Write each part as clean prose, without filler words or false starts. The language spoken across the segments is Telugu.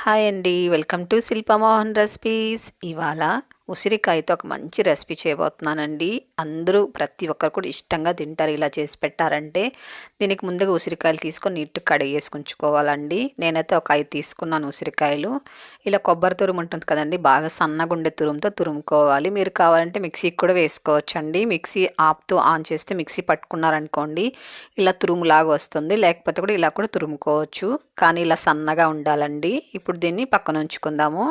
హాయ్ అండి, welcome to Shilpa Mohan recipes. ఇవాళ ఉసిరికాయతో ఒక మంచి రెసిపీ చేయబోతున్నానండి. అందరూ ప్రతి ఒక్కరు కూడా ఇష్టంగా తింటారు ఇలా చేసి పెట్టారంటే. దీనికి ముందుగా ఉసిరికాయలు తీసుకొని నీట్గా కడిగేసి ఉంచుకోవాలండి. నేనైతే ఒక 5 తీసుకున్నాను ఉసిరికాయలు. ఇలా కొబ్బరి తురుము ఉంటుంది కదండి, బాగా సన్నగా ఉండే తురుముతో తురుముకోవాలి. మీరు కావాలంటే మిక్సీకి కూడా వేసుకోవచ్చండి. మిక్సీ ఆన్ చేస్తే మిక్సీ పట్టుకున్నారనుకోండి ఇలా తురుములాగా వస్తుంది. లేకపోతే కూడా ఇలా కూడా తురుముకోవచ్చు, కానీ ఇలా సన్నగా ఉండాలండి. ఇప్పుడు దీన్ని పక్కన ఉంచుకుందాము.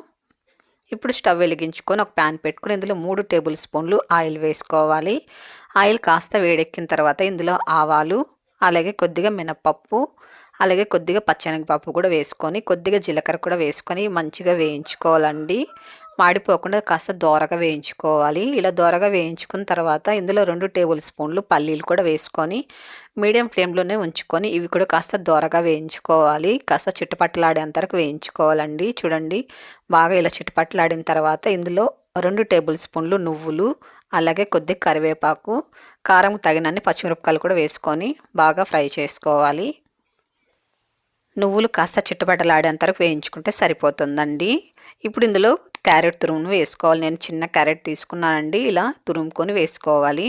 ఇప్పుడు స్టవ్ వెలిగించుకొని ఒక ప్యాన్ పెట్టుకొని ఇందులో 3 టేబుల్ స్పూన్లు ఆయిల్ వేసుకోవాలి. ఆయిల్ కాస్త వేడెక్కిన తర్వాత ఇందులో ఆవాలు, అలాగే కొద్దిగా మినపప్పు, అలాగే కొద్దిగా పచ్చెనగపప్పు కూడా వేసుకొని, కొద్దిగా జీలకర్ర కూడా వేసుకొని మంచిగా వేయించుకోవాలండి. మాడిపోకుండా కాస్త దోరగా వేయించుకోవాలి. ఇలా దోరగా వేయించుకున్న తర్వాత ఇందులో 2 టేబుల్ స్పూన్లు పల్లీలు కూడా వేసుకొని మీడియం ఫ్లేమ్లోనే ఉంచుకొని ఇవి కూడా కాస్త దోరగా వేయించుకోవాలి. కాస్త చిట్టపట్టలాడేంత వరకు వేయించుకోవాలండి. చూడండి, బాగా ఇలా చిట్టపట్టలాడిన తర్వాత ఇందులో 2 టేబుల్ స్పూన్లు నువ్వులు, అలాగే కొద్దిగా కరివేపాకు, కారం తగినన్ని పచ్చిమిరపకాయలు కూడా వేసుకొని బాగా ఫ్రై చేసుకోవాలి. నువ్వులు కాస్త చిట్టపట్టలాడేంత వరకు వేయించుకుంటే సరిపోతుందండి. ఇప్పుడు ఇందులో క్యారెట్ తురుమును వేసుకోవాలి. నేను చిన్న క్యారెట్ తీసుకున్నానండి. ఇలా తురుముకొని వేసుకోవాలి.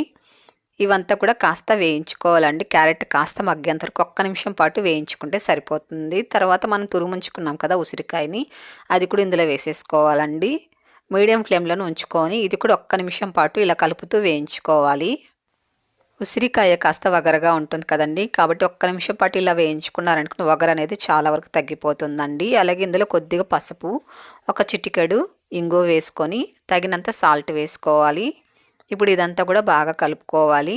ఇవంతా కూడా కాస్త వేయించుకోవాలండి. క్యారెట్ కాస్త మగ్గేంత వరకు 1 నిమిషం పాటు వేయించుకుంటే సరిపోతుంది. తర్వాత మనం తురుముంచుకున్నాం కదా ఉసిరికాయని, అది కూడా ఇందులో వేసేసుకోవాలండి. మీడియం ఫ్లేమ్లోనే ఉంచుకొని ఇది కూడా 1 నిమిషం పాటు ఇలా కలుపుతూ వేయించుకోవాలి. ఉసిరికాయ కాస్త వగరగా ఉంటుంది కదండి, కాబట్టి 1 నిమిషం పాటు ఇలా వేయించుకున్నారనుకున్న వగర అనేది చాలా వరకు తగ్గిపోతుందండి. అలాగే ఇందులో కొద్దిగా పసుపు, ఒక చిటికెడు ఇంగువ వేసుకొని తగినంత సాల్ట్ వేసుకోవాలి. ఇప్పుడు ఇదంతా కూడా బాగా కలుపుకోవాలి.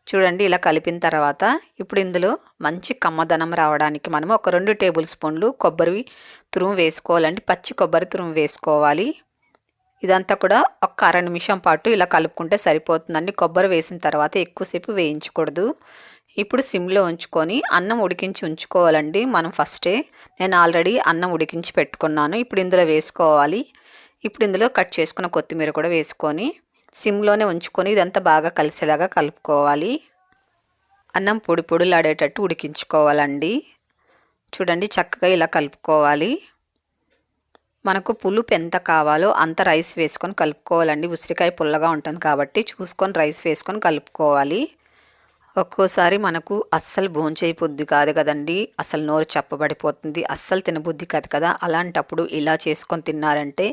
చూడండి, ఇలా కలిపిన తర్వాత ఇప్పుడు ఇందులో మంచి కమ్మదనం రావడానికి మనము ఒక 2 టేబుల్ స్పూన్లు కొబ్బరి తురుము వేసుకోవాలండి. పచ్చి కొబ్బరి తురుము వేసుకోవాలి. ఇదంతా కూడా ఒక 1/2 నిమిషం పాటు ఇలా కలుపుకుంటే సరిపోతుందండి. కొబ్బరి వేసిన తర్వాత ఎక్కువసేపు వేయించకూడదు. ఇప్పుడు సిమ్లో ఉంచుకొని అన్నం ఉడికించి ఉంచుకోవాలండి. మనం నేను ఆల్రెడీ అన్నం ఉడికించి పెట్టుకున్నాను. ఇప్పుడు ఇందులో వేసుకోవాలి. ఇప్పుడు ఇందులో కట్ చేసుకున్న కొత్తిమీర కూడా వేసుకొని సిమ్లోనే ఉంచుకొని ఇదంతా బాగా కలిసేలాగా కలుపుకోవాలి. అన్నం పొడి పొడిలాడేటట్టు ఉడికించుకోవాలండి. చూడండి, చక్కగా ఇలా కలుపుకోవాలి. మనకు పులుపు ఎంత కావాలో అంత రైస్ వేసుకొని కలుపుకోవాలండి. ఉసిరికాయ పుల్లగా ఉంటుంది కాబట్టి చూసుకొని రైస్ వేసుకొని కలుపుకోవాలి. ఒక్కోసారి మనకు అస్సలు భోంచేయబుద్ధి కాదు కదండి, అసలు నోరు చప్పబడిపోతుంది, అస్సలు తినబుద్ధి కాదు కదా. అలాంటప్పుడు ఇలా చేసుకొని తిన్నారంటే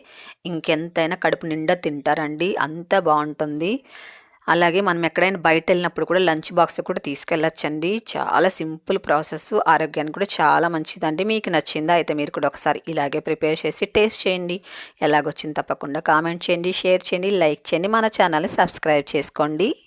ఇంకెంతైనా కడుపు నిండా తింటారండి, అంత బాగుంటుంది. అలాగే మనం ఎక్కడైనా బయట వెళ్ళినప్పుడు కూడా లంచ్ బాక్స్ కూడా తీసుకెళ్ళొచ్చండి. చాలా సింపుల్ ప్రాసెస్, ఆరోగ్యానికి కూడా చాలా మంచిదండి. మీకు నచ్చిందా? అయితే మీరు కూడా ఒకసారి ఇలాగే ప్రిపేర్ చేసి టేస్ట్ చేయండి. ఎలాగొచ్చింది తప్పకుండా కామెంట్ చేయండి, షేర్ చేయండి, లైక్ చేయండి. మన ఛానల్ని సబ్స్క్రైబ్ చేసుకోండి.